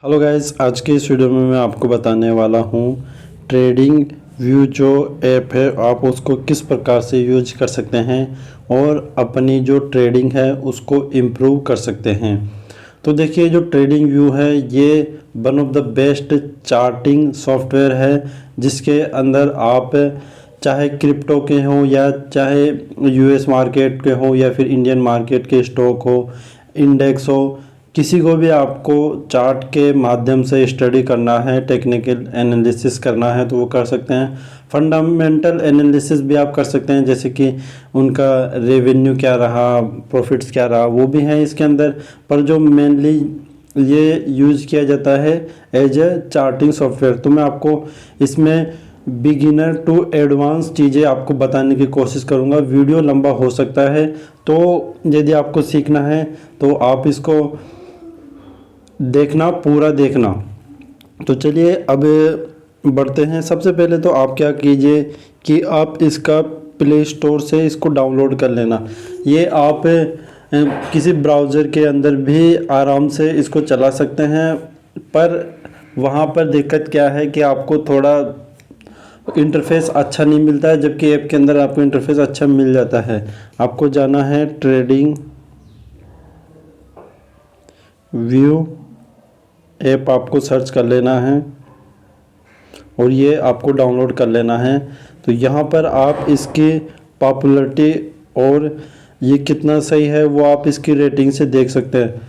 Hello guys, आज के इस वीडियो में मैं आपको बताने वाला हूँ ट्रेडिंग व्यू जो ऐप है आप उसको किस प्रकार से यूज कर सकते हैं और अपनी जो ट्रेडिंग है उसको इम्प्रूव कर सकते हैं। तो देखिए, जो ट्रेडिंग व्यू है ये one of the best charting software है जिसके अंदर आप चाहे क्रिप्टो के हों या चाहे यूएस मार्केट के हों या फिर इंडियन मार्केट के स्टॉक हो, इंडेक्स हो, किसी को भी आपको चार्ट के माध्यम से स्टडी करना है, टेक्निकल एनालिसिस करना है तो वो कर सकते हैं। फंडामेंटल एनालिसिस भी आप कर सकते हैं, जैसे कि उनका रेवेन्यू क्या रहा, प्रॉफिट्स क्या रहा, वो भी है इसके अंदर। पर जो मेनली ये यूज़ किया जाता है एज ए चार्टिंग सॉफ्टवेयर। तो मैं आपको इसमें बिगिनर टू एडवांस चीज़ें आपको बताने की कोशिश करूँगा। वीडियो लंबा हो सकता है, तो यदि आपको सीखना है तो आप इसको देखना, पूरा देखना। तो चलिए अब बढ़ते हैं। सबसे पहले तो आप क्या कीजिए कि आप इसका प्ले स्टोर से इसको डाउनलोड कर लेना। ये आप किसी ब्राउज़र के अंदर भी आराम से इसको चला सकते हैं, पर वहाँ पर दिक्कत क्या है कि आपको थोड़ा इंटरफेस अच्छा नहीं मिलता है, जबकि ऐप के अंदर आपको इंटरफेस अच्छा मिल जाता है। आपको जाना है ट्रेडिंग व्यू ऐप, आपको सर्च कर लेना है और ये आपको डाउनलोड कर लेना है। तो यहाँ पर आप इसकी पॉपुलैरिटी और ये कितना सही है वो आप इसकी रेटिंग से देख सकते हैं।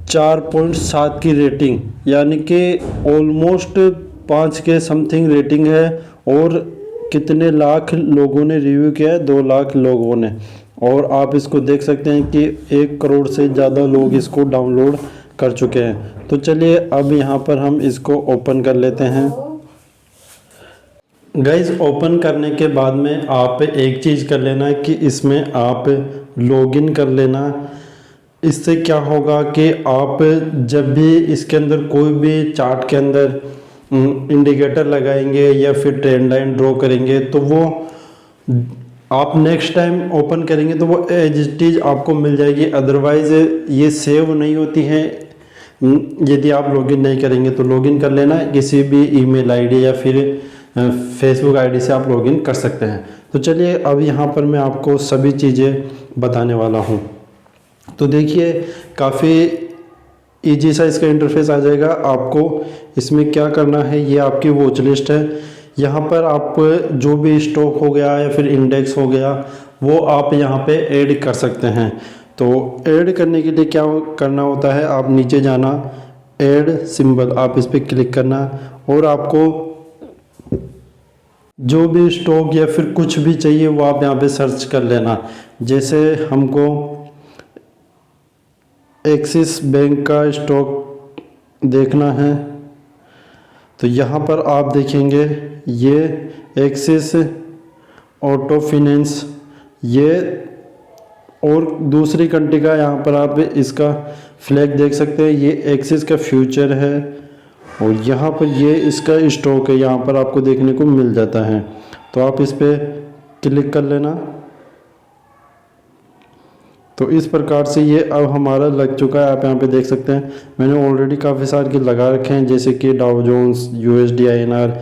4.7 की रेटिंग, यानी कि ऑलमोस्ट 5 के समथिंग रेटिंग है। और कितने लाख लोगों ने रिव्यू किया है? 2 लाख लोगों ने। और आप इसको देख सकते हैं कि 1 करोड़ से ज़्यादा लोग इसको डाउनलोड कर चुके हैं। तो चलिए अब यहाँ पर हम इसको ओपन कर लेते हैं। गाइज, ओपन करने के बाद में आप एक चीज़ कर लेना है कि इसमें आप लॉगिन कर लेना। इससे क्या होगा कि आप जब भी इसके अंदर कोई भी चार्ट के अंदर इंडिकेटर लगाएंगे या फिर ट्रेंड लाइन ड्रॉ करेंगे तो वो आप नेक्स्ट टाइम ओपन करेंगे तो वो एज इट इज आपको मिल जाएगी। अदरवाइज़ ये सेव नहीं होती हैं यदि आप लॉगिन नहीं करेंगे। तो लॉगिन कर लेना, किसी भी ईमेल आईडी या फिर फेसबुक आईडी से आप लॉगिन कर सकते हैं। तो चलिए अब यहाँ पर मैं आपको सभी चीज़ें बताने वाला हूँ। तो देखिए, काफ़ी ईजी सा इसका इंटरफेस आ जाएगा। आपको इसमें क्या करना है, ये आपकी वॉच लिस्ट है। यहाँ पर आप जो भी स्टॉक हो गया या फिर इंडेक्स हो गया वो आप यहाँ पे ऐड कर सकते हैं। तो ऐड करने के लिए क्या करना होता है, आप नीचे जाना, ऐड सिंबल, आप इस पर क्लिक करना और आपको जो भी स्टॉक या फिर कुछ भी चाहिए वो आप यहाँ पे सर्च कर लेना। जैसे हमको एक्सिस बैंक का स्टॉक देखना है तो यहाँ पर आप देखेंगे ये एक्सिस ऑटो फाइनेंस, ये और दूसरी कंट्री का यहाँ पर आप इसका फ्लैग देख सकते हैं। ये एक्सिस का फ्यूचर है और यहाँ पर ये इसका स्टॉक है, यहाँ पर आपको देखने को मिल जाता है। तो आप इस पर क्लिक कर लेना। तो इस प्रकार से ये अब हमारा लग चुका है। आप यहाँ पे देख सकते हैं मैंने ऑलरेडी काफ़ी सारे के लगा रखे हैं, जैसे कि डाउ जोन्स, यूएसडी आईएनआर,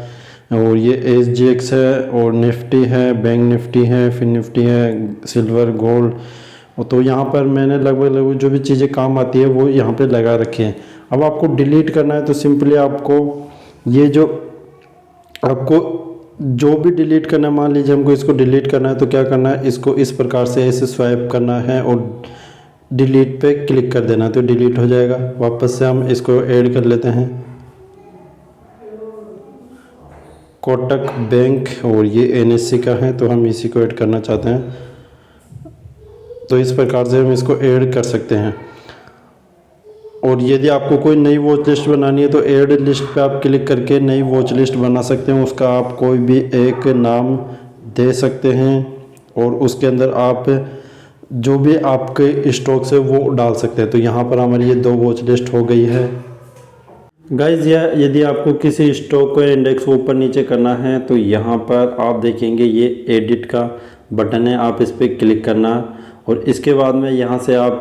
और ये एसजीएक्स है, और निफ्टी है, बैंक निफ्टी है, फिर निफ्टी है, सिल्वर, गोल्ड। तो यहाँ पर मैंने लगभग जो भी चीज़ें काम आती है वो यहाँ पे लगा रखी हैं। अब आपको डिलीट करना है तो सिंपली आपको ये जो आपको जो भी डिलीट करना है, मान लीजिए हमको इसको डिलीट करना है तो क्या करना है, इसको इस प्रकार से ऐसे स्वाइप करना है और डिलीट पे क्लिक कर देना तो डिलीट हो जाएगा। वापस से हम इसको ऐड कर लेते हैं, कोटक बैंक, और ये एनएससी का है तो हम इसी को ऐड करना चाहते हैं। तो इस प्रकार से हम इसको ऐड कर सकते हैं। और यदि आपको कोई नई वॉच लिस्ट बनानी है तो ऐड लिस्ट पे आप क्लिक करके नई वॉच लिस्ट बना सकते हैं। उसका आप कोई भी एक नाम दे सकते हैं और उसके अंदर आप जो भी आपके स्टॉक्स है वो डाल सकते हैं। तो यहाँ पर हमारी ये 2 वॉच लिस्ट हो गई है। गाइज, यदि आपको किसी स्टॉक को इंडेक्स को ऊपर नीचे करना है तो यहाँ पर आप देखेंगे ये एडिट का बटन है, आप इस पर क्लिक करना और इसके बाद में यहाँ से आप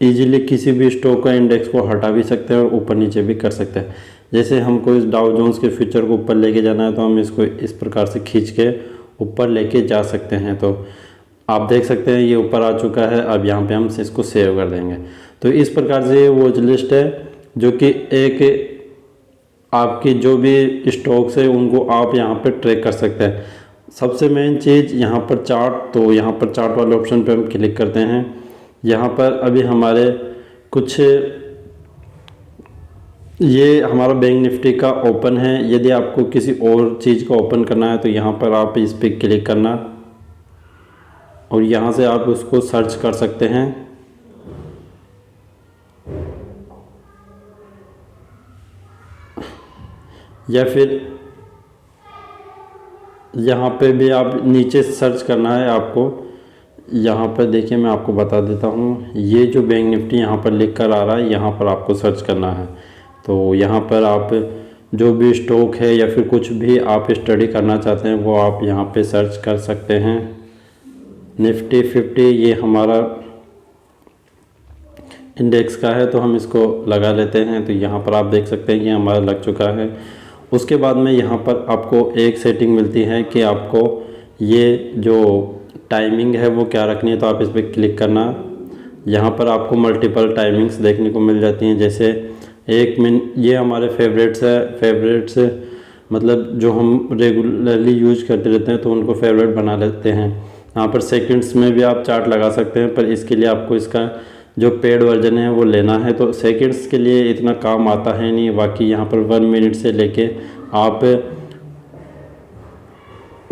इजीली किसी भी स्टॉक का इंडेक्स को हटा भी सकते हैं और ऊपर नीचे भी कर सकते हैं। जैसे हमको इस डाउ जोन्स के फ्यूचर को ऊपर लेके जाना है तो हम इसको इस प्रकार से खींच के ऊपर लेके जा सकते हैं। तो आप देख सकते हैं ये ऊपर आ चुका है। अब यहाँ पे हम इसको सेव कर देंगे। तो इस प्रकार से ये वॉच लिस्ट है जो कि एक आपकी जो भी स्टॉक्स है उनको आप यहाँ पे ट्रैक कर सकते हैं। सबसे मेन चीज़ यहाँ पर चार्ट, तो यहाँ पर चार्ट वाले ऑप्शन पे हम क्लिक करते हैं। यहाँ पर अभी हमारे कुछ ये हमारा बैंक निफ्टी का ओपन है। यदि आपको किसी और चीज़ को ओपन करना है तो यहाँ पर आप इस पर क्लिक करना और यहाँ से आप उसको सर्च कर सकते हैं। या फिर यहाँ पे भी आप नीचे सर्च करना है आपको। यहाँ पर देखिए मैं आपको बता देता हूँ, ये जो बैंक निफ्टी यहाँ पर लिख कर आ रहा है यहाँ पर आपको सर्च करना है। तो यहाँ पर आप जो भी स्टॉक है या फिर कुछ भी आप स्टडी करना चाहते हैं वो आप यहाँ पे सर्च कर सकते हैं। निफ्टी 50 ये हमारा इंडेक्स का है तो हम इसको लगा लेते हैं। तो यहाँ पर आप देख सकते हैं कि हमारा लग चुका है। उसके बाद में यहाँ पर आपको एक सेटिंग मिलती है कि आपको ये जो टाइमिंग है वो क्या रखनी है। तो आप इस पर क्लिक करना। यहाँ पर आपको मल्टीपल टाइमिंग्स देखने को मिल जाती हैं। जैसे 1 मिनट, ये हमारे फेवरेट्स है। फेवरेट्स मतलब जो हम रेगुलरली यूज करते रहते हैं तो उनको फेवरेट बना लेते हैं। यहाँ पर सेकंड्स में भी आप चार्ट लगा सकते हैं, पर इसके लिए आपको इसका जो पेड वर्जन है वो लेना है। तो सेकंड्स के लिए इतना काम आता है नहीं। बाकी यहाँ पर 1 मिनट से लेके आप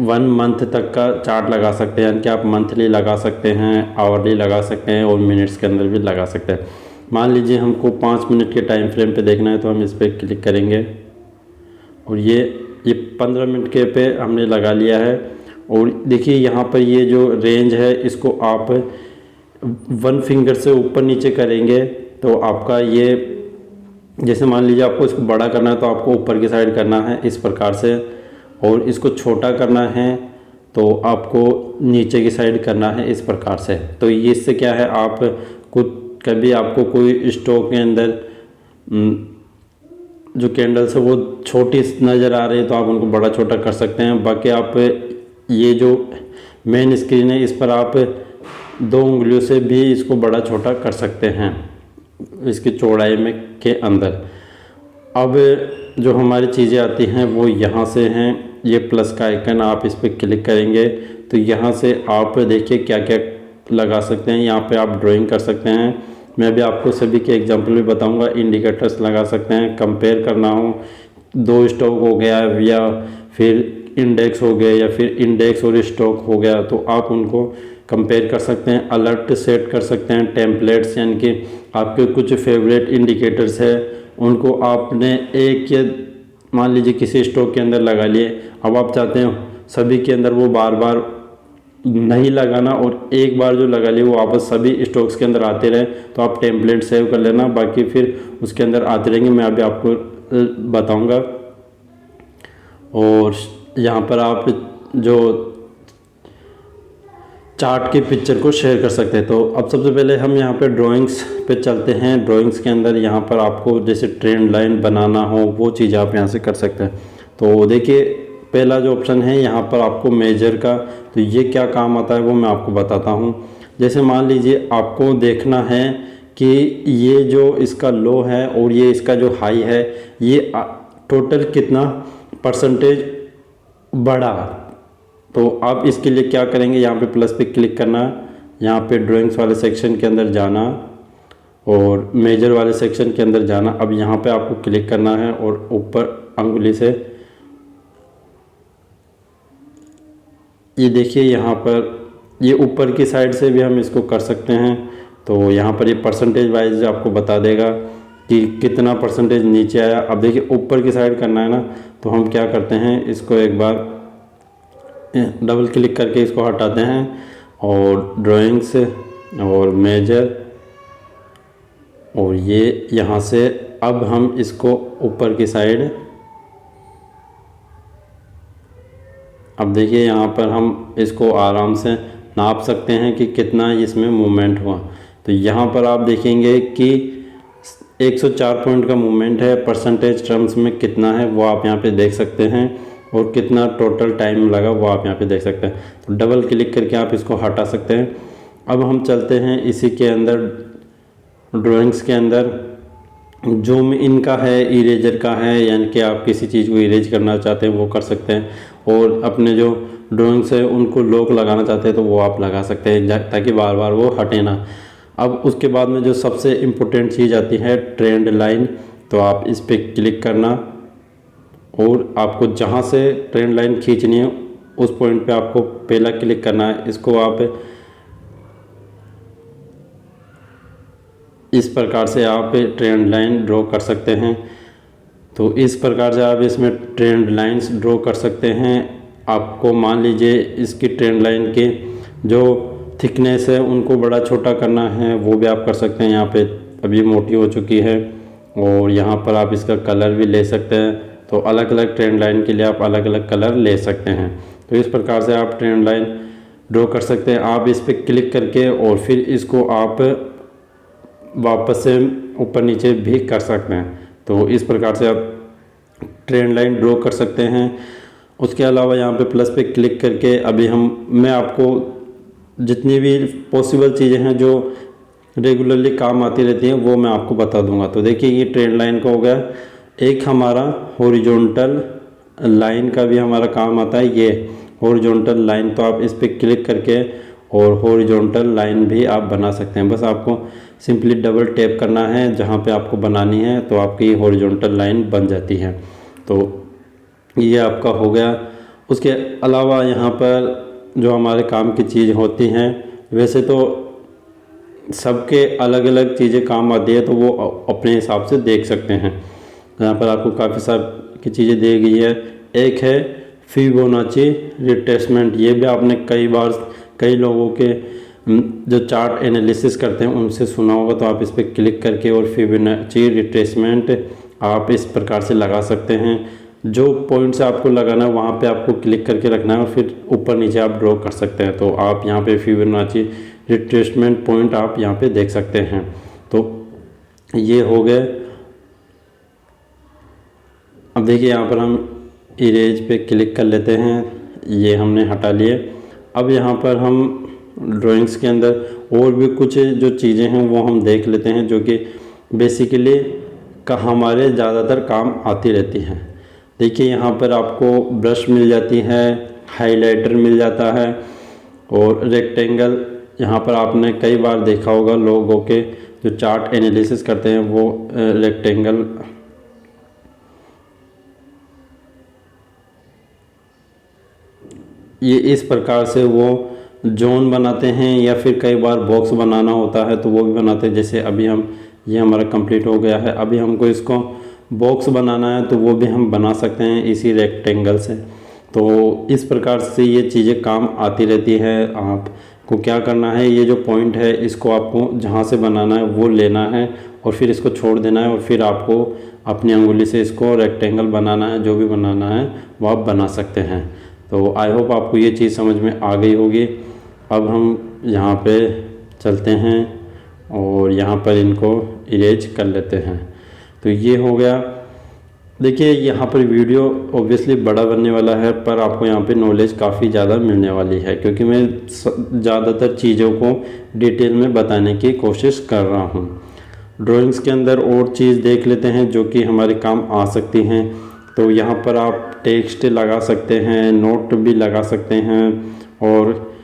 1 मंथ तक का चार्ट लगा सकते हैं। यानी कि आप मंथली लगा सकते हैं, आवरली लगा सकते हैं और मिनट्स के अंदर भी लगा सकते हैं। मान लीजिए हमको 5 मिनट के टाइम फ्रेम पे देखना है तो हम इस पर क्लिक करेंगे और ये 15 मिनट के पे हमने लगा लिया है। और देखिए यहाँ पर ये जो रेंज है इसको आप 1 फिंगर से ऊपर नीचे करेंगे तो आपका ये, जैसे मान लीजिए आपको इसको बड़ा करना है तो आपको ऊपर की साइड करना है इस प्रकार से, और इसको छोटा करना है तो आपको नीचे की साइड करना है इस प्रकार से। तो ये इससे क्या है, आप कुछ कभी आपको कोई स्टॉक के अंदर जो कैंडल्स है वो छोटी नज़र आ रही है तो आप उनको बड़ा छोटा कर सकते हैं। बाकी आप ये जो मेन स्क्रीन है इस पर आप 2 उंगलियों से भी इसको बड़ा छोटा कर सकते हैं इसकी चौड़ाई में के अंदर। अब जो हमारी चीज़ें आती हैं वो यहाँ से हैं। ये प्लस का आइकन, आप इस पर क्लिक करेंगे तो यहाँ से आप देखिए क्या क्या लगा सकते हैं। यहाँ पे आप ड्राइंग कर सकते हैं। मैं भी आपको सभी के एग्जांपल भी बताऊंगा। इंडिकेटर्स लगा सकते हैं, कंपेयर करना हो 2 स्टॉक हो गया या फिर इंडेक्स हो गया या फिर इंडेक्स और स्टॉक हो गया तो आप उनको कंपेयर कर सकते हैं। अलर्ट सेट कर सकते हैं, टेम्पलेट्स यानी कि आपके कुछ फेवरेट इंडिकेटर्स है उनको आपने एक या मान लीजिए किसी स्टॉक के अंदर लगा लिए। अब आप चाहते हैं सभी के अंदर वो बार बार नहीं लगाना और एक बार जो लगा लिए वो वापस सभी स्टॉक्स के अंदर आते रहे तो आप टेम्पलेट सेव कर लेना, बाकी फिर उसके अंदर आते रहेंगे। मैं अभी आपको बताऊंगा। और यहाँ पर आप जो चार्ट की पिक्चर को शेयर कर सकते हैं। तो अब सबसे पहले हम यहाँ पे ड्राइंग्स पे चलते हैं। ड्राइंग्स के अंदर यहाँ पर आपको जैसे ट्रेंड लाइन बनाना हो वो चीज़ आप यहाँ से कर सकते हैं। तो देखिए पहला जो ऑप्शन है यहाँ पर आपको मेजर का, तो ये क्या काम आता है वो मैं आपको बताता हूँ। जैसे मान लीजिए आपको देखना है कि ये जो इसका लो है और ये इसका जो हाई है ये टोटल कितना परसेंटेज बढ़ा। तो आप इसके लिए क्या करेंगे, यहाँ पे प्लस पे क्लिक करना, यहाँ पे ड्राइंग्स वाले सेक्शन के अंदर जाना और मेजर वाले सेक्शन के अंदर जाना। अब यहाँ पे आपको क्लिक करना है और ऊपर अंगुली से ये देखिए यहाँ पर ये ऊपर की साइड से भी हम इसको कर सकते हैं। तो यहाँ पर ये परसेंटेज वाइज आपको बता देगा कि कितना परसेंटेज नीचे आया। अब देखिए ऊपर की साइड करना है ना, तो हम क्या करते हैं इसको एक बार डबल क्लिक करके इसको हटाते हैं और ड्राइंग्स और मेजर और ये यहाँ से अब हम इसको ऊपर की साइड, अब देखिए यहाँ पर हम इसको आराम से नाप सकते हैं कि कितना इसमें मूवमेंट हुआ। तो यहाँ पर आप देखेंगे कि 104 पॉइंट का मूवमेंट है, परसेंटेज टर्म्स में कितना है वो आप यहाँ पे देख सकते हैं, और कितना टोटल टाइम लगा वो आप यहाँ पे देख सकते हैं। तो डबल क्लिक करके आप इसको हटा सकते हैं। अब हम चलते हैं इसी के अंदर, ड्राइंग्स के अंदर जूम इन का है, इरेजर का है, यानी कि आप किसी चीज़ को इरेज करना चाहते हैं वो कर सकते हैं, और अपने जो ड्राइंग्स है उनको लॉक लगाना चाहते हैं तो वो आप लगा सकते हैं ताकि बार बार वो हटे ना। अब उसके बाद में जो सबसे इम्पोर्टेंट चीज़ आती है ट्रेंड लाइन, तो आप इस पर क्लिक करना, और आपको जहाँ से ट्रेंड लाइन खींचनी है उस पॉइंट पे आपको पहला क्लिक करना है। इसको आप इस प्रकार से आप ट्रेंड लाइन ड्रॉ कर सकते हैं। तो इस प्रकार से आप इसमें ट्रेंड लाइंस ड्रॉ कर सकते हैं। आपको मान लीजिए इसकी ट्रेंड लाइन के जो थिकनेस है उनको बड़ा छोटा करना है वो भी आप कर सकते हैं। यहाँ पे अभी मोटी हो चुकी है, और यहाँ पर आप इसका कलर भी ले सकते हैं। तो अलग अलग ट्रेंड लाइन के लिए आप अलग अलग कलर ले सकते हैं। तो इस प्रकार से आप ट्रेंड लाइन ड्रॉ कर सकते हैं। आप इस पर क्लिक करके और फिर इसको आप वापस से ऊपर नीचे भी कर सकते हैं। तो इस प्रकार से आप ट्रेंड लाइन ड्रॉ कर सकते हैं। उसके अलावा यहाँ पे प्लस पे क्लिक करके अभी मैं आपको जितनी भी पॉसिबल चीज़ें हैं जो रेगुलरली काम आती रहती हैं वो मैं आपको बता दूंगा। तो देखिए ये ट्रेंड लाइन का हो गया। एक हमारा हॉरिजॉन्टल लाइन का भी हमारा काम आता है, ये हॉरिजॉन्टल लाइन। तो आप इस पर क्लिक करके और हॉरिजॉन्टल लाइन भी आप बना सकते हैं। बस आपको सिंपली डबल टैप करना है जहाँ पे आपको बनानी है, तो आपकी हॉरिजॉन्टल लाइन बन जाती है। तो ये आपका हो गया। उसके अलावा यहाँ पर जो हमारे काम की चीज़ होती हैं, वैसे तो सबके अलग अलग चीज़ें काम आती है तो वो अपने हिसाब से देख सकते हैं। यहाँ पर आपको काफ़ी सारी की चीज़ें दी गई है। एक है फिबोनाची रिट्रेसमेंट, ये भी आपने कई लोगों के जो चार्ट एनालिसिस करते हैं उनसे सुना होगा। तो आप इस पर क्लिक करके और फिबोनाची रिट्रेसमेंट आप इस प्रकार से लगा सकते हैं। जो पॉइंट से आपको लगाना है वहाँ पे आपको क्लिक करके रखना है और फिर ऊपर नीचे आप ड्रॉ कर सकते हैं। तो आप यहाँ पे फिबोनाची रिट्रेसमेंट पॉइंट आप यहाँ पे देख सकते हैं। तो ये हो गए। अब देखिए यहाँ पर हम इरेज पे क्लिक कर लेते हैं, ये हमने हटा लिए। अब यहाँ पर हम ड्राइंग्स के अंदर और भी कुछ जो चीज़ें हैं वो हम देख लेते हैं, जो कि बेसिकली हमारे ज़्यादातर काम आती रहती हैं। देखिए यहाँ पर आपको ब्रश मिल जाती है, हाइलाइटर मिल जाता है, और रेक्टेंगल। यहाँ पर आपने कई बार देखा होगा लोगों के जो चार्ट एनालिसिस करते हैं वो रेक्टेंगल ये इस प्रकार से वो जोन बनाते हैं, या फिर कई बार बॉक्स बनाना होता है तो वो भी बनाते हैं। जैसे अभी ये हमारा कंप्लीट हो गया है। अभी हमको इसको बॉक्स बनाना है तो वो भी हम बना सकते हैं इसी रेक्टेंगल से। तो इस प्रकार से ये चीज़ें काम आती रहती है। आपको क्या करना है, ये जो पॉइंट है इसको आपको जहाँ से बनाना है वो लेना है और फिर इसको छोड़ देना है, और फिर आपको अपनी अंगुली से इसको रेक्टेंगल बनाना है। जो भी बनाना है वो आप बना सकते हैं। तो आई होप आपको ये चीज़ समझ में आ गई होगी। अब हम यहाँ पे चलते हैं और यहाँ पर इनको इरेज कर लेते हैं। तो ये हो गया। देखिए यहाँ पर वीडियो ऑब्वियसली बड़ा बनने वाला है, पर आपको यहाँ पे नॉलेज काफ़ी ज़्यादा मिलने वाली है, क्योंकि मैं ज़्यादातर चीज़ों को डिटेल में बताने की कोशिश कर रहा हूँ। ड्राइंग्स के अंदर और चीज़ देख लेते हैं जो कि हमारे काम आ सकती हैं। तो यहाँ पर आप टेक्स्ट लगा सकते हैं, नोट भी लगा सकते हैं, और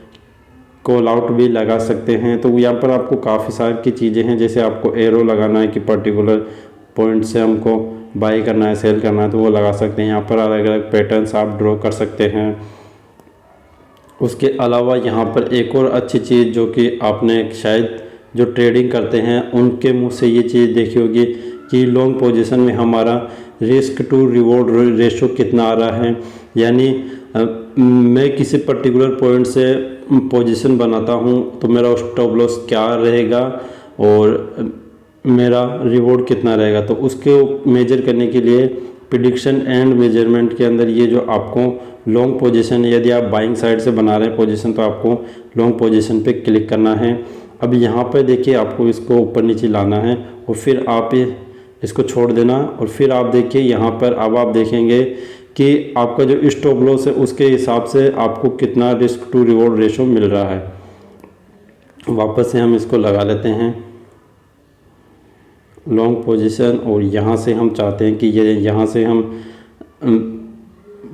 कॉल आउट भी लगा सकते हैं। तो यहाँ पर आपको काफ़ी सारी की चीज़ें हैं। जैसे आपको एरो लगाना है कि पर्टिकुलर पॉइंट से हमको बाई करना है, सेल करना है, तो वो लगा सकते हैं। यहाँ पर अलग अलग पैटर्न्स आप ड्रॉ कर सकते हैं। उसके अलावा यहाँ पर एक और अच्छी चीज़ जो कि आपने शायद जो ट्रेडिंग करते हैं उनके मुँह से ये चीज़ देखी होगी कि लॉन्ग पोजीशन में हमारा रिस्क टू रिवॉर्ड रेशो कितना आ रहा है। यानी मैं किसी पर्टिकुलर पॉइंट से पोजीशन बनाता हूँ तो मेरा स्टॉप लॉस क्या रहेगा और मेरा रिवॉर्ड कितना रहेगा। तो उसको मेजर करने के लिए प्रिडिक्शन एंड मेजरमेंट के अंदर ये जो आपको लॉन्ग पोजीशन, यदि आप बाइंग साइड से बना रहे हैं पोजीशन तो आपको लॉन्ग पोजीशन पे क्लिक करना है। अब यहाँ पर देखिए आपको इसको ऊपर नीचे लाना है और फिर आप इसको छोड़ देना, और फिर आप देखिए यहाँ पर अब आप देखेंगे कि आपका जो स्टॉप लॉस है उसके हिसाब से आपको कितना रिस्क टू रिवॉर्ड रेशो मिल रहा है। वापस से हम इसको लगा लेते हैं लॉन्ग पोजीशन, और यहाँ से हम चाहते हैं कि ये यहाँ से हम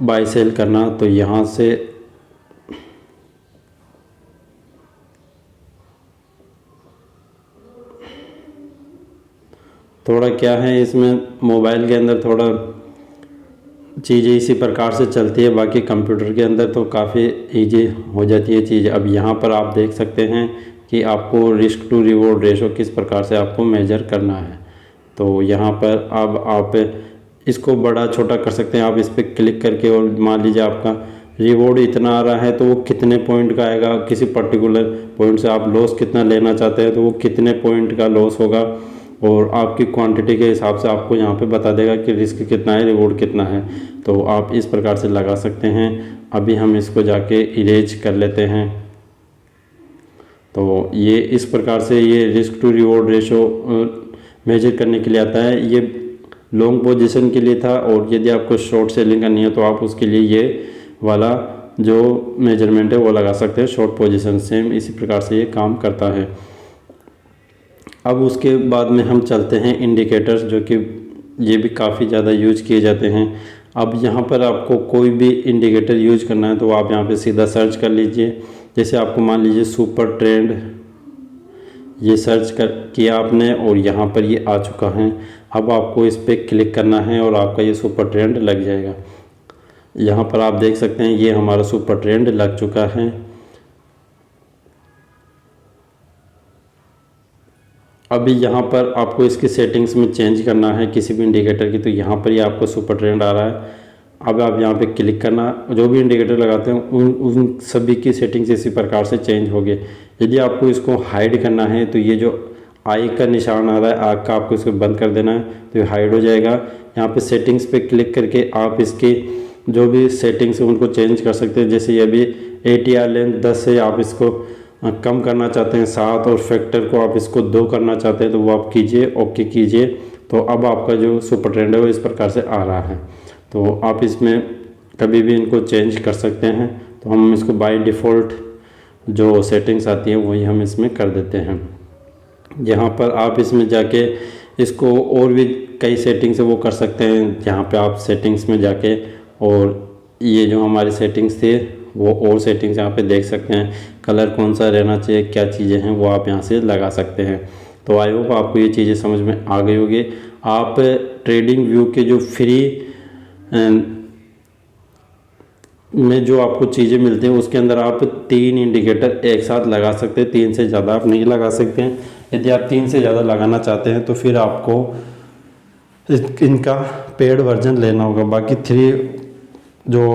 बाय सेल करना, तो यहाँ से थोड़ा क्या है इसमें मोबाइल के अंदर थोड़ा चीज़ें इसी प्रकार से चलती है, बाकी कंप्यूटर के अंदर तो काफ़ी इजी हो जाती है चीज़। अब यहाँ पर आप देख सकते हैं कि आपको रिस्क टू रिवॉर्ड रेशो किस प्रकार से आपको मेजर करना है। तो यहाँ पर अब आप इसको बड़ा छोटा कर सकते हैं, आप इस पर क्लिक करके, और मान लीजिए आपका रिवॉर्ड इतना आ रहा है तो वो कितने पॉइंट का आएगा, किसी पर्टिकुलर पॉइंट से आप लॉस कितना लेना चाहते हैं तो वो कितने पॉइंट का लॉस होगा, और आपकी क्वांटिटी के हिसाब से आपको यहाँ पे बता देगा कि रिस्क कितना है, रिवॉर्ड कितना है। तो आप इस प्रकार से लगा सकते हैं। अभी हम इसको जाके इरेज कर लेते हैं। तो ये इस प्रकार से ये risk to reward ratio measure करने के लिए आता है। ये लॉन्ग पोजीशन के लिए था, और यदि आपको शॉर्ट सेलिंग करनी है तो आप उसके लिए ये वाला जो मेजरमेंट है वो लगा सकते हैं, शॉर्ट पोजीशन। सेम इसी प्रकार से ये काम करता है। अब उसके बाद में हम चलते हैं इंडिकेटर्स, जो कि ये भी काफ़ी ज़्यादा यूज किए जाते हैं। अब यहाँ पर आपको कोई भी इंडिकेटर यूज करना है तो आप यहाँ पे सीधा सर्च कर लीजिए। जैसे आपको मान लीजिए सुपर ट्रेंड, ये सर्च कर किया आपने और यहाँ पर ये आ चुका है। अब आपको इस पर क्लिक करना है और आपका ये सुपर ट्रेंड लग जाएगा। यहाँ पर आप देख सकते हैं ये हमारा सुपर ट्रेंड लग चुका है। अभी यहाँ पर आपको इसकी सेटिंग्स में चेंज करना है किसी भी इंडिकेटर की, तो यहाँ पर ये आपको सुपर ट्रेंड आ रहा है। अब आप यहाँ पे क्लिक करना, जो भी इंडिकेटर लगाते हैं उन सभी की सेटिंग्स इसी प्रकार से चेंज होगी। यदि आपको इसको हाइड करना है तो ये जो आई का निशान आ रहा है आग का, आपको इसको बंद कर देना है तो ये हाइड हो जाएगा। यहाँ पे सेटिंग्स पे क्लिक करके आप इसकी जो भी सेटिंग्स है उनको चेंज कर सकते हैं। जैसे ये अभी ATR लेंथ 10 है, आप इसको कम करना चाहते हैं 7, और फैक्टर को आप इसको 2 करना चाहते हैं तो वो आप कीजिए, ओके कीजिए। तो अब आपका जो सुपर ट्रेंड है वो इस प्रकार से आ रहा है। तो आप इसमें कभी भी इनको चेंज कर सकते हैं। तो हम इसको बाय डिफ़ॉल्ट जो सेटिंग्स आती हैं वही हम इसमें कर देते हैं। यहाँ पर आप इसमें जाके इसको और भी कई सेटिंग्स है वो कर सकते हैं। यहाँ पे आप सेटिंग्स में जाके और ये जो हमारी सेटिंग्स थी वो और सेटिंग्स यहाँ पे देख सकते हैं। कलर कौन सा रहना चाहिए, क्या चीज़ें हैं वो आप यहाँ से लगा सकते हैं। तो आई होप आपको ये चीज़ें समझ में आ गई होगी। आप ट्रेडिंग व्यू के जो फ्री में जो आपको चीज़ें मिलती हैं उसके अंदर आप 3 इंडिकेटर एक साथ लगा सकते हैं। 3 से ज़्यादा आप नहीं लगा सकते हैं। यदि आप 3 से ज़्यादा लगाना चाहते हैं तो फिर आपको इनका पेड वर्जन लेना होगा। बाकी 3 जो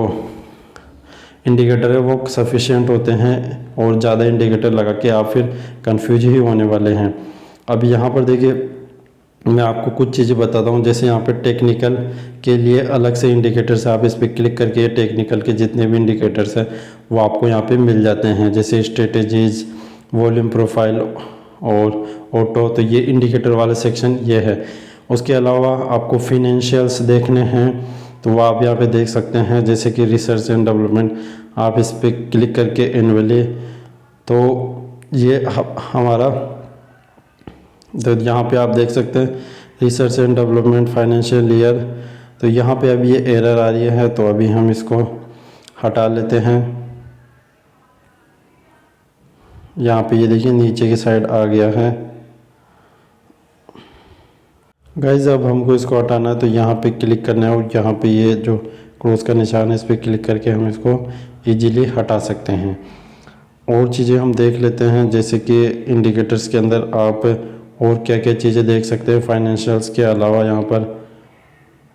इंडिकेटर है वो सफिशिएंट होते हैं, और ज़्यादा इंडिकेटर लगा के आप फिर कंफ्यूज ही होने वाले हैं। अब यहाँ पर देखिए मैं आपको कुछ चीज़ें बताता हूँ। जैसे यहाँ पे टेक्निकल के लिए अलग से इंडिकेटर्स, आप इस पर क्लिक करके टेक्निकल के जितने भी इंडिकेटर्स हैं वो आपको यहाँ पे मिल जाते हैं। जैसे स्ट्रेटेजीज, वॉल्यूम प्रोफाइल और ऑटो, तो ये इंडिकेटर वाला सेक्शन ये है। उसके अलावा आपको फिनेंशियल्स देखने हैं तो वो आप यहाँ पे देख सकते हैं। जैसे कि रिसर्च एंड डेवलपमेंट, आप इस पर क्लिक करके एनुअली, तो ये हमारा, तो यहाँ पे आप देख सकते हैं research and development financial year. तो यहाँ पे अभी ये एरर आ रही है तो अभी हम इसको हटा लेते हैं। यहाँ पे ये देखिए नीचे की साइड आ गया है। गाइज अब हमको इसको हटाना है तो यहाँ पे क्लिक करना है, और यहाँ पे ये जो क्रॉस का निशान है इस पर क्लिक करके हम इसको इजीली हटा सकते हैं। और चीज़ें हम देख लेते हैं, जैसे कि इंडिकेटर्स के अंदर आप और क्या क्या चीज़ें देख सकते हैं। फाइनेंशियल्स के अलावा यहाँ पर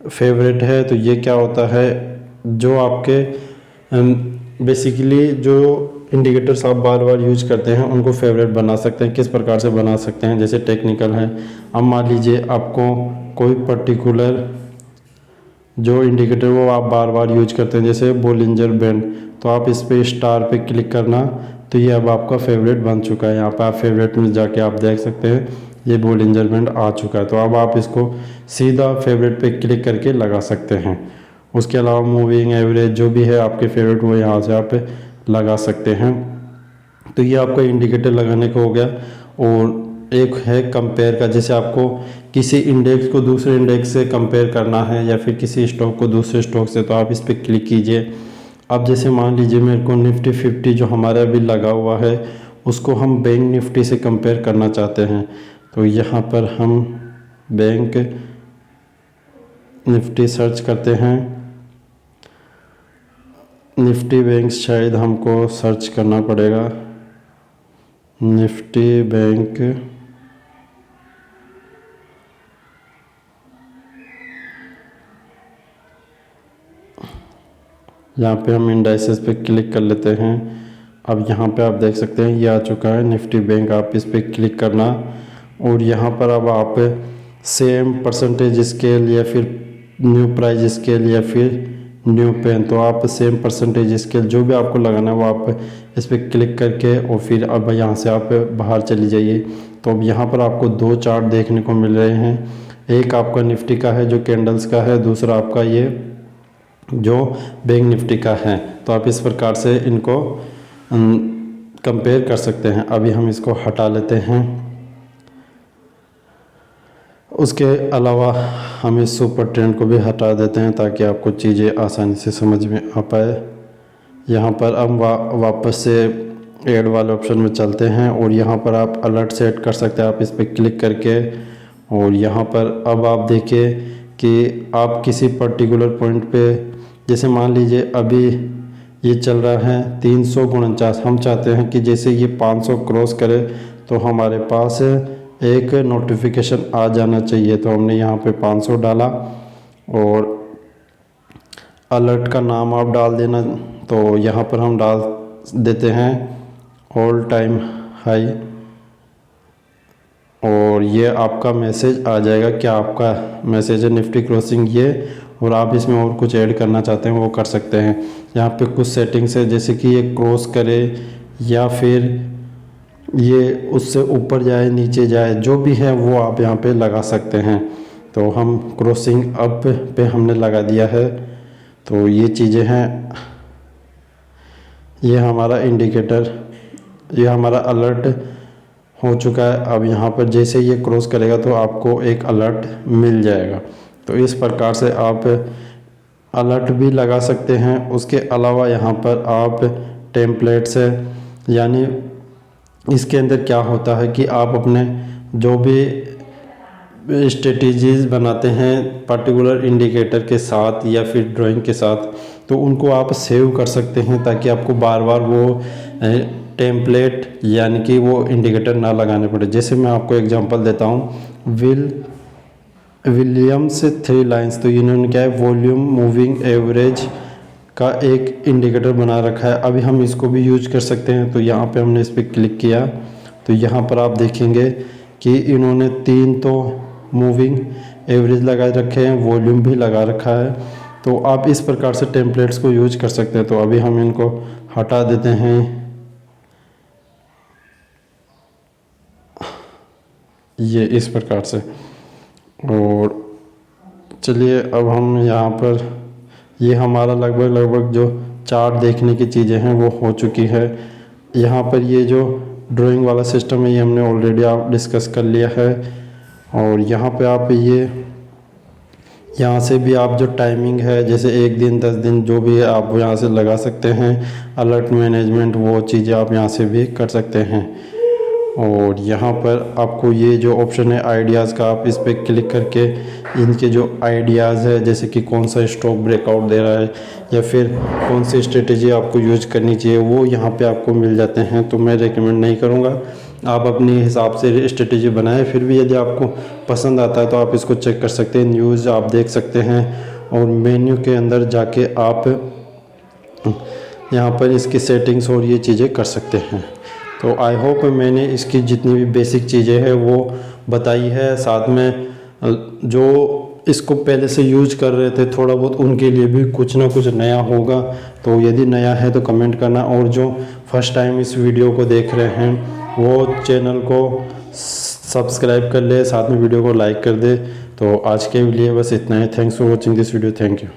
फेवरेट है, तो ये क्या होता है, जो आपके बेसिकली जो इंडिकेटर्स आप बार बार यूज करते हैं उनको फेवरेट बना सकते हैं। किस प्रकार से बना सकते हैं, जैसे टेक्निकल है। अब मान लीजिए आपको कोई पर्टिकुलर जो इंडिकेटर वो आप बार बार यूज करते हैं, जैसे बोलिंजर बैंड, तो आप इस पे स्टार पे क्लिक करना, तो ये अब आपका फेवरेट बन चुका है। यहाँ पर आप फेवरेट में जाके आप देख सकते हैं ये बोलिंजर बैंड आ चुका है। तो अब आप इसको सीधा फेवरेट पे क्लिक करके लगा सकते हैं। उसके अलावा मूविंग एवरेज जो भी है आपके फेवरेट वो यहाँ से आप लगा सकते हैं। तो ये आपका इंडिकेटर लगाने का हो गया। और एक है कंपेयर का, जैसे आपको किसी इंडेक्स को दूसरे इंडेक्स से कंपेयर करना है या फिर किसी स्टॉक को दूसरे स्टॉक से, तो आप इस पर क्लिक कीजिए। अब जैसे मान लीजिए मेरे को निफ्टी 50 जो हमारा अभी लगा हुआ है उसको हम बैंक निफ्टी से कंपेयर करना चाहते हैं। तो यहाँ पर हम बैंक निफ्टी सर्च करते हैं। निफ्टी बैंक शायद हमको सर्च करना पड़ेगा, निफ्टी बैंक। यहाँ पे हम इंडाइसेस पे क्लिक कर लेते हैं। अब यहाँ पे आप देख सकते हैं ये आ चुका है निफ्टी बैंक। आप इस पर क्लिक करना और यहाँ पर अब आप सेम परसेंटेज स्केल या फिर न्यू प्राइस स्केल या फिर न्यू पेन, तो आप सेम परसेंटेज स्केल जो भी आपको लगाना है वो आप इस पर क्लिक करके और फिर अब यहाँ से आप बाहर चली जाइए। तो अब यहाँ पर आपको दो चार्ट देखने को मिल रहे हैं। एक आपका निफ्टी का है जो कैंडल्स का है, दूसरा आपका ये जो बैंक निफ्टी का है। तो आप इस प्रकार से इनको कंपेयर कर सकते हैं। अभी हम इसको हटा लेते हैं। उसके अलावा हम इस सुपर ट्रेंड को भी हटा देते हैं ताकि आपको चीज़ें आसानी से समझ में आ पाए। यहाँ पर हम वापस से ऐड वाले ऑप्शन में चलते हैं और यहाँ पर आप अलर्ट सेट कर सकते हैं आप इस पर क्लिक करके। और यहाँ पर अब आप देखिए कि आप किसी पर्टिकुलर पॉइंट पे, जैसे मान लीजिए अभी ये चल रहा है 349, हम चाहते हैं कि जैसे ये 500 क्रॉस करे तो हमारे पास एक नोटिफिकेशन आ जाना चाहिए। तो हमने यहाँ पे 500 डाला और अलर्ट का नाम आप डाल देना। तो यहाँ पर हम डाल देते हैं ऑल टाइम हाई और ये आपका मैसेज आ जाएगा। क्या आपका मैसेज है निफ्टी क्रॉसिंग ये, और आप इसमें और कुछ ऐड करना चाहते हैं वो कर सकते हैं। यहाँ पे कुछ सेटिंग्स है जैसे कि ये क्रॉस करे या फिर ये उससे ऊपर जाए नीचे जाए, जो भी है वो आप यहाँ पे लगा सकते हैं। तो हम क्रॉसिंग अप पे हमने लगा दिया है। तो ये चीज़ें हैं, ये हमारा इंडिकेटर, ये हमारा अलर्ट हो चुका है। अब यहाँ पर जैसे ये क्रॉस करेगा तो आपको एक अलर्ट मिल जाएगा। तो इस प्रकार से आप अलर्ट भी लगा सकते हैं। उसके अलावा यहाँ पर आप टेम्पलेट्स है, यानी इसके अंदर क्या होता है कि आप अपने जो भी स्ट्रेटजीज बनाते हैं पर्टिकुलर इंडिकेटर के साथ या फिर ड्राइंग के साथ, तो उनको आप सेव कर सकते हैं ताकि आपको बार बार वो टेम्पलेट यानी कि वो इंडिकेटर ना लगाने पड़े। जैसे मैं आपको एग्जांपल देता हूँ, विलियम्स 3 लाइंस, तो इन्होंने क्या है वॉल्यूम मूविंग एवरेज का एक इंडिकेटर बना रखा है। अभी हम इसको भी यूज कर सकते हैं। तो यहाँ पे हमने इस पर क्लिक किया तो यहाँ पर आप देखेंगे कि इन्होंने 3 तो मूविंग एवरेज लगा रखे हैं, वॉल्यूम भी लगा रखा है। तो आप इस प्रकार से टेम्पलेट्स को यूज कर सकते हैं। तो अभी हम इनको हटा देते हैं। ये इस प्रकार से, और चलिए अब हम यहाँ पर ये हमारा लगभग जो चार्ट देखने की चीज़ें हैं वो हो चुकी है। यहाँ पर ये जो ड्राइंग वाला सिस्टम है ये हमने ऑलरेडी आप डिस्कस कर लिया है। और यहाँ पे आप ये यहाँ से भी आप जो टाइमिंग है जैसे 1 दिन 10 दिन जो भी है आप यहाँ से लगा सकते हैं। अलर्ट मैनेजमेंट वो चीज़ें आप यहाँ से भी कर सकते हैं। और यहाँ पर आपको ये जो ऑप्शन है आइडियाज़ का, आप इस पर क्लिक करके इनके जो आइडियाज़ है जैसे कि कौन सा स्टॉक ब्रेकआउट दे रहा है या फिर कौन सी स्ट्रेटेजी आपको यूज करनी चाहिए वो यहाँ पे आपको मिल जाते हैं। तो मैं रेकमेंड नहीं करूँगा, आप अपने हिसाब से स्ट्रेटेजी बनाएं। फिर भी यदि आपको पसंद आता है तो आप इसको चेक कर सकते हैं, न्यूज़ आप देख सकते हैं। और मेन्यू के अंदर जाके आप यहाँ पर इसकी सेटिंग्स और ये चीज़ें कर सकते हैं। तो आई होप मैंने इसकी जितनी भी बेसिक चीज़ें हैं वो बताई है। साथ में जो इसको पहले से यूज कर रहे थे थोड़ा बहुत उनके लिए भी कुछ ना कुछ नया होगा। तो यदि नया है तो कमेंट करना, और जो फर्स्ट टाइम इस वीडियो को देख रहे हैं वो चैनल को सब्सक्राइब कर ले, साथ में वीडियो को लाइक कर दे। तो आज के लिए बस इतना ही। Thanks for watching this video. Thank you.